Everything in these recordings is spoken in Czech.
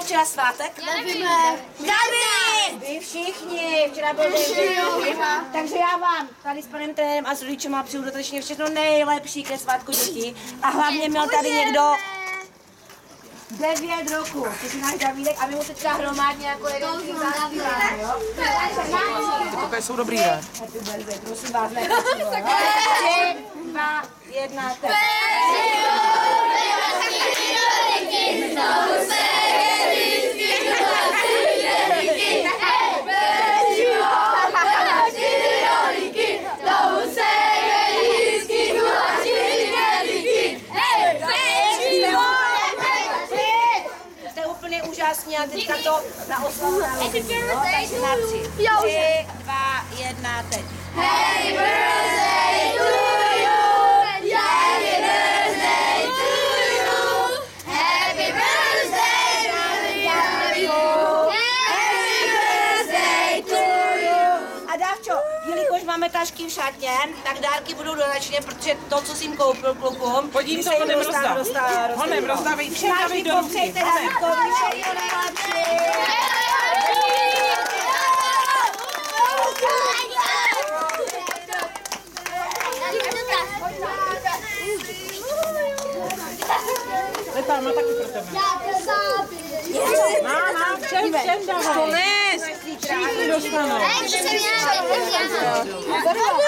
včera svátek? Nevíme. Tady! Vy všichni, včera byl den. Takže já vám tady s panem trenérem a s rodičema přeju dotačně všechno nejlepší ke svátku dětí. A hlavně měl tady někdo 9 roků, což je náš Davídek a my mu teďka hromádně jako jeden tým zaspíváme, jo? Ty kokaje jsou dobrý, ne? Happy birthday, prosím vás, ne? 3, 2, 1, teď. Úžasně a teďka to na oslavu narozeniny, jo? Takže na 3. 3, 2, 1, teď. Happy birthday to you! Happy birthday to you! Happy birthday to you! Happy birthday to you! A Dávčo, jelikož máme tašky v šatně, tak dárky budou dodatečně, protože to, co jsi jim koupil klukům, Pojď to honem Honem rozdávej, přidávej do ruky. Lepa, má taky pro tebe. Má, všem dávej. To nes, všichni dostanou.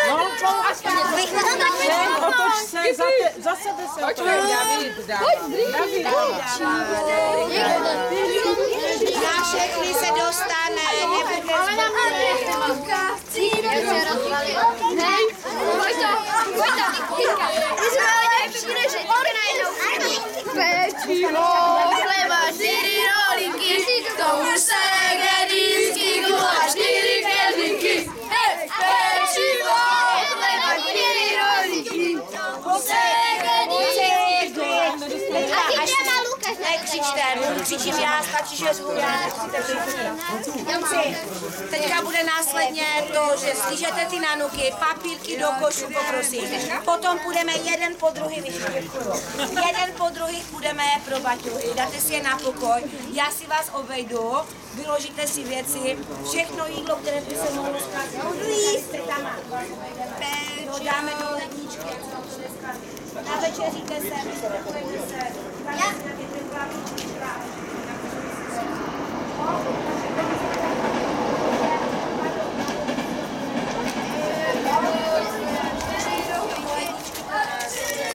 No, otoč se, za sebe se otoč. David. Na všechny se dostane, nebude Pečivo, chleba, 4 rolíky, k tomu segedinský guláš, 4 kedlíky. Pečivo, chleba, 4 rolíky, k tomu segedinský guláš. A ty téma Lukáš, nekřičte, křičím já, stačí, že zvu já, teďka bude následně to, že slížete ty nanuky, papírky do košu, poprosím. Potom půjdeme jeden po druhý, jeden po druhý půjdeme pro baťuhy, dáte si je na pokoj, já si vás obejdu, vyložíte si věci, všechno jídlo, které by se mohlo zkazit, tam dáme do ledničky, na večeříte se,